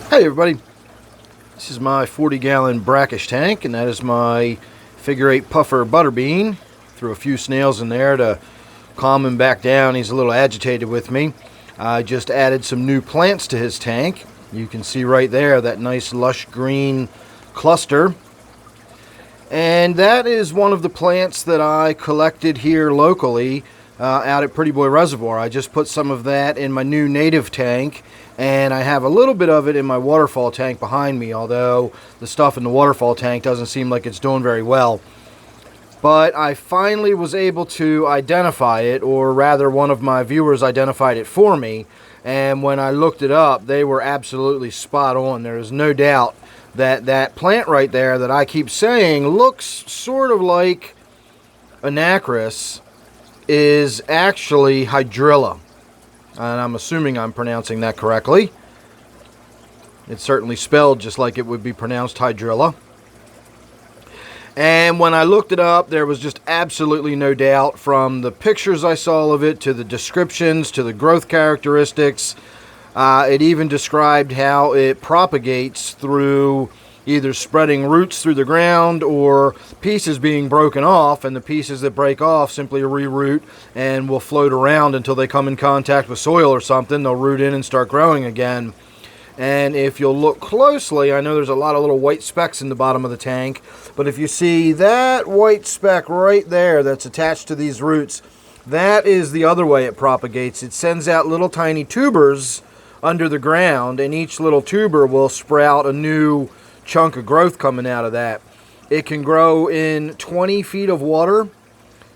Hey everybody, this is my 40-gallon brackish tank, and that is my figure 8 puffer Butterbean. Threw a few snails in there to calm him back down. He's a little agitated with me. I just added some new plants to his tank. You can see right there that nice lush green cluster. And that is one of the plants that I collected here locally out at Prettyboy Reservoir. I just put some of that in my new native tank, and I have a little bit of it in my waterfall tank behind me, although the stuff in the waterfall tank doesn't seem like it's doing very well. But I finally was able to identify it, or rather one of my viewers identified it for me, and when I looked it up, they were absolutely spot on. There is no doubt that that plant right there that I keep saying looks sort of like anacris is actually Hydrilla. And I'm assuming I'm pronouncing that correctly. It's certainly spelled just like it would be pronounced Hydrilla. And when I looked it up, there was just absolutely no doubt, from the pictures I saw of it, to the descriptions, to the growth characteristics. It even described how it propagates through either spreading roots through the ground or pieces being broken off, and the pieces that break off simply reroot and will float around until they come in contact with soil or something. They'll root in and start growing again. And if you'll look closely, I know there's a lot of little white specks in the bottom of the tank, but if you see that white speck right there that's attached to these roots, that is the other way it propagates. It sends out little tiny tubers under the ground, and each little tuber will sprout a new chunk of growth coming out of that. It can grow in 20 feet of water,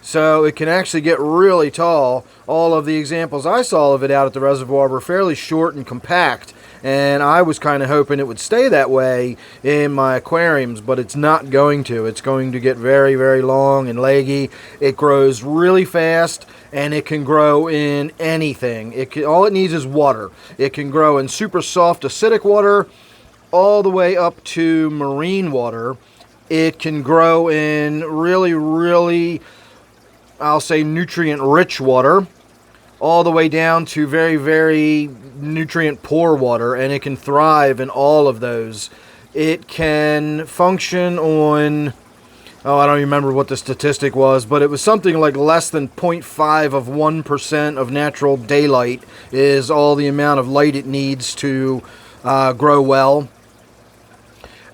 so it can actually get really tall. All of the examples I saw of it out at the reservoir were fairly short and compact, and I was kind of hoping it would stay that way in my aquariums, but it's not going to. It's going to get very, very long and leggy. It grows really fast, and it can grow in anything. All it needs is water. It can grow in super soft acidic water all the way up to marine water. It can grow in really, really, I'll say, nutrient-rich water, all the way down to very, very nutrient-poor water, and it can thrive in all of those. It can function on, I don't remember what the statistic was, but it was something like less than 0.5 of 1% of natural daylight is all the amount of light it needs to grow well,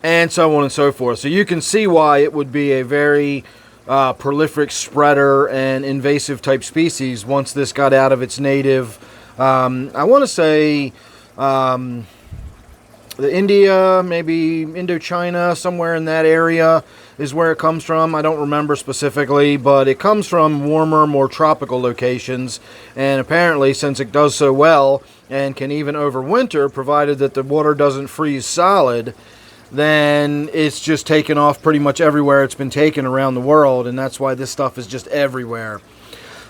and so on and so forth. So you can see why it would be a very prolific spreader and invasive type species once this got out of its native, I want to say the India, maybe Indochina, somewhere in that area is where it comes from. I don't remember specifically, but it comes from warmer, more tropical locations, and apparently, since it does so well and can even overwinter, provided that the water doesn't freeze solid, then it's just taken off pretty much everywhere it's been taken around the world, and that's why this stuff is just everywhere.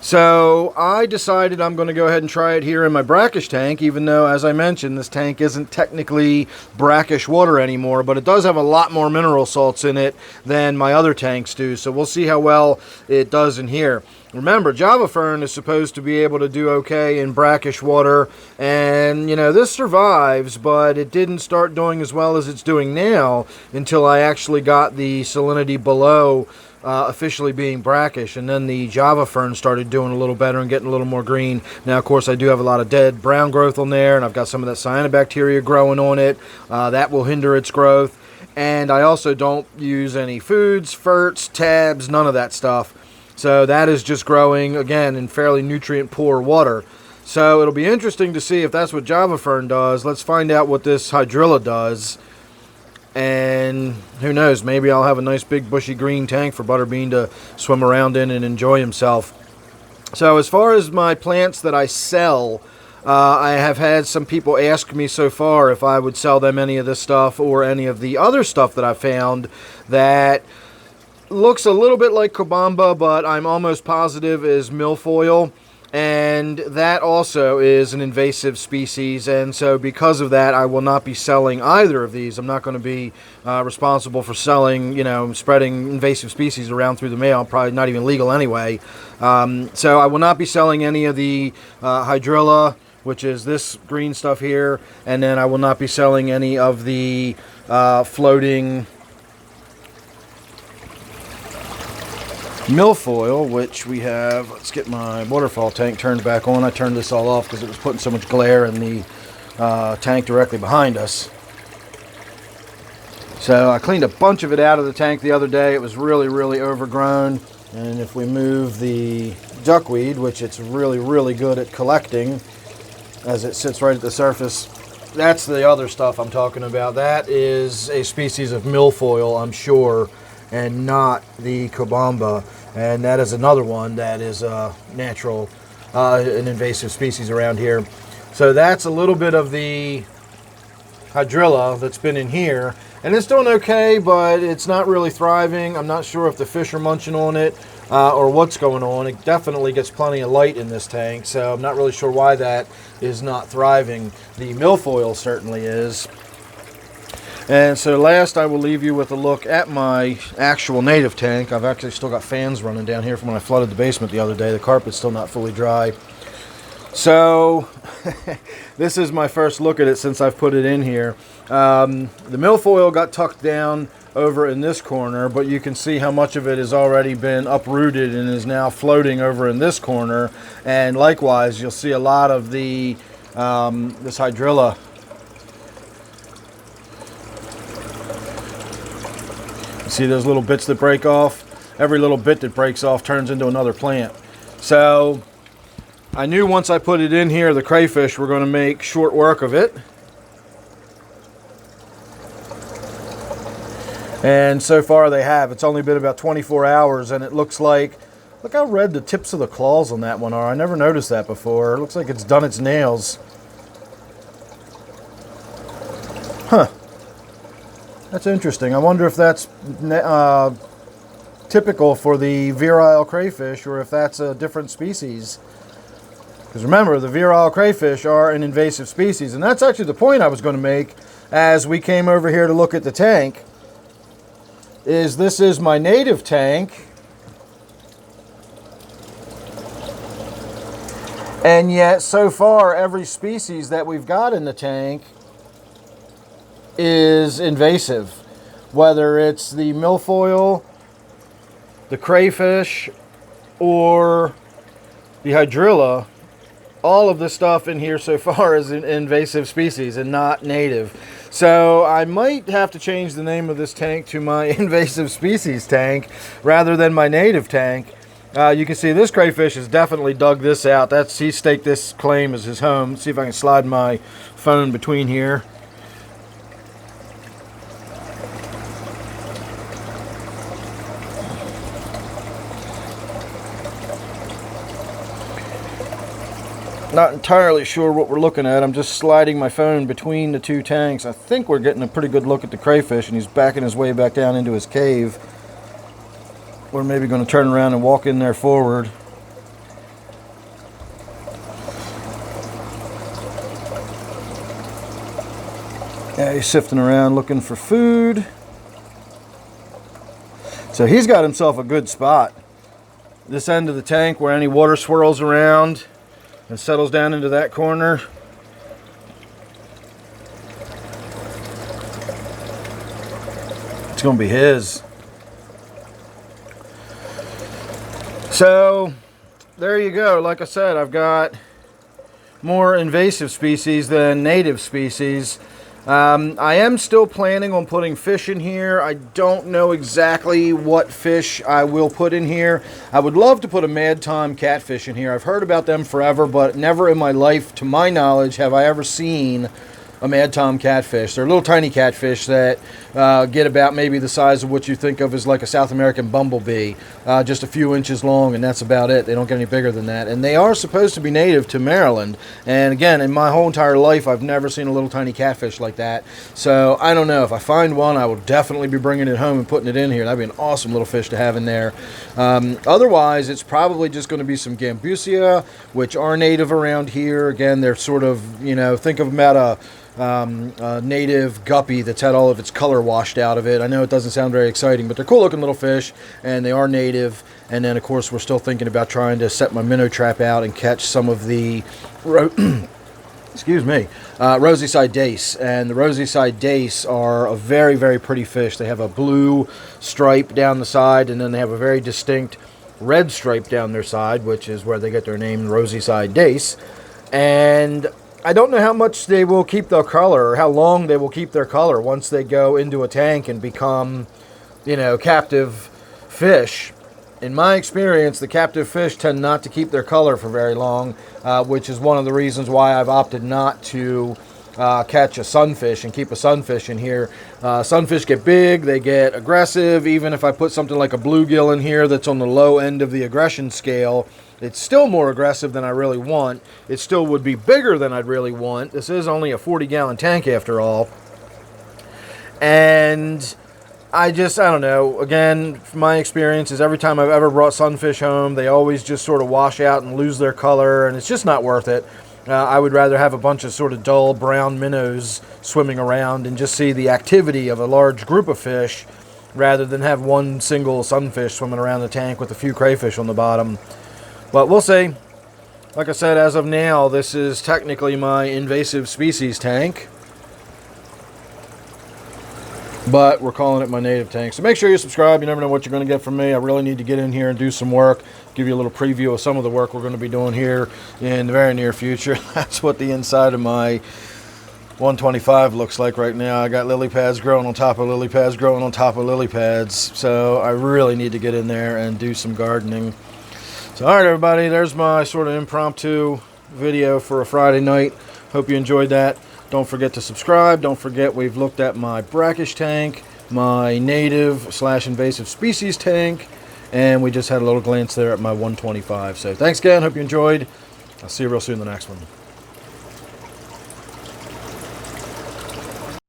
So I decided I'm going to go ahead and try it here in my brackish tank, even though, as I mentioned, this tank isn't technically brackish water anymore, but it does have a lot more mineral salts in it than my other tanks do, so we'll see how well it does in here. Remember, Java Fern is supposed to be able to do okay in brackish water, and, you know, this survives, but it didn't start doing as well as it's doing now until I actually got the salinity below officially being brackish, and then the Java Fern started doing a little better and getting a little more green. Now, of course, I do have a lot of dead brown growth on there, and I've got some of that cyanobacteria growing on it. That will hinder its growth, and I also don't use any foods, ferts, tabs, none of that stuff. So that is just growing, again, in fairly nutrient-poor water. So it'll be interesting to see if that's what Java Fern does. Let's find out what this Hydrilla does. And who knows, maybe I'll have a nice big bushy green tank for Butterbean to swim around in and enjoy himself. So as far as my plants that I sell, I have had some people ask me so far if I would sell them any of this stuff or any of the other stuff that I found that looks a little bit like Cobamba, but I'm almost positive is milfoil. And that also is an invasive species, and so because of that, I will not be selling either of these. I'm not going to be responsible for selling, spreading invasive species around through the mail. Probably not even legal anyway. So I will not be selling any of the Hydrilla which is this green stuff here, and then I will not be selling any of the floating milfoil, which we have. Let's get my waterfall tank turned back on. I turned this all off because it was putting so much glare in the tank directly behind us. So I cleaned a bunch of it out of the tank the other day. It was really, really overgrown. And if we move the duckweed, which it's really, really good at collecting as it sits right at the surface, that's the other stuff I'm talking about. That is a species of milfoil, I'm sure, and not the cobamba. And that is another one that is a natural, an invasive species around here. So that's a little bit of the hydrilla that's been in here. And it's doing okay, but it's not really thriving. I'm not sure if the fish are munching on it or what's going on. It definitely gets plenty of light in this tank, so I'm not really sure why that is not thriving. The milfoil certainly is. And so last, I will leave you with a look at my actual native tank. I've actually still got fans running down here from when I flooded the basement the other day. The carpet's still not fully dry. So this is my first look at it since I've put it in here. The milfoil got tucked down over in this corner, but you can see how much of it has already been uprooted and is now floating over in this corner. And likewise, you'll see a lot of the this hydrilla. See those little bits that break off? Every little bit that breaks off turns into another plant. So I knew once I put it in here, the crayfish were going to make short work of it. And so far they have. It's only been about 24 hours, and it looks like, look how red the tips of the claws on that one are. I never noticed that before. It looks like it's done its nails. Huh. That's interesting. I wonder if that's typical for the virile crayfish, or if that's a different species. Because remember, the virile crayfish are an invasive species, and that's actually the point I was going to make as we came over here to look at the tank. This is my native tank, and yet so far every species that we've got in the tank is invasive, whether it's the milfoil, the crayfish, or the hydrilla. All of the stuff in here so far is an invasive species and not native. So I might have to change the name of this tank to my invasive species tank rather than my native tank. You can see this crayfish has definitely dug this out. He staked this claim as his home. Let's see if I can slide my phone between here. Not entirely sure what we're looking at. I'm just sliding my phone between the two tanks. I think we're getting a pretty good look at the crayfish, and he's backing his way back down into his cave. We're maybe going to turn around and walk in there forward. Yeah, he's sifting around looking for food. So he's got himself a good spot. This end of the tank where any water swirls around and settles down into that corner. It's going to be his. So there you go. Like I said, I've got more invasive species than native species. I am still planning on putting fish in here. I don't know exactly what fish I will put in here. I would love to put a Mad Tom catfish in here. I've heard about them forever, but never in my life, to my knowledge, have I ever seen a Mad Tom catfish. They're little tiny catfish that get about maybe the size of what you think of as like a South American bumblebee, just a few inches long, and that's about it. They don't get any bigger than that. And they are supposed to be native to Maryland. And again, in my whole entire life, I've never seen a little tiny catfish like that. So I don't know. If I find one, I will definitely be bringing it home and putting it in here. That'd be an awesome little fish to have in there. Otherwise, it's probably just going to be some gambusia, which are native around here. Again, they're sort of, you know, think of them about a native guppy that's had all of its color washed out of it. I know it doesn't sound very exciting, but they're cool looking little fish, and they are native. And then of course we're still thinking about trying to set my minnow trap out and catch some of the excuse me, rosy-side dace. And the rosy-side dace are a very, very pretty fish. They have a blue stripe down the side, and then they have a very distinct red stripe down their side, which is where they get their name, rosy-side dace. And I don't know how much they will keep their color, or how long they will keep their color once they go into a tank and become, you know, captive fish. In my experience, the captive fish tend not to keep their color for very long, which is one of the reasons why I've opted not to catch a sunfish and keep a sunfish in here. Sunfish get big, they get aggressive. Even if I put something like a bluegill in here that's on the low end of the aggression scale, it's still more aggressive than I really want. It still would be bigger than I'd really want. This is only a 40-gallon tank after all. And I don't know. Again, from my experience, is every time I've ever brought sunfish home, they always just sort of wash out and lose their color, and it's just not worth it. I would rather have a bunch of sort of dull brown minnows swimming around and just see the activity of a large group of fish rather than have one single sunfish swimming around the tank with a few crayfish on the bottom. But we'll see. Like I said, as of now, this is technically my invasive species tank, but we're calling it my native tank. So make sure you subscribe. You never know what you're going to get from me. I really need to get in here and do some work, give you a little preview of some of the work we're going to be doing here in the very near future. That's what the inside of my 125 looks like right now. I got lily pads growing on top of lily pads growing on top of lily pads. So I really need to get in there and do some gardening. So all right, everybody, there's my sort of impromptu video for a Friday night. Hope you enjoyed that. Don't forget to subscribe. Don't forget we've looked at my brackish tank, my native/invasive species tank, and we just had a little glance there at my 125. So thanks again. Hope you enjoyed. I'll see you real soon in the next one.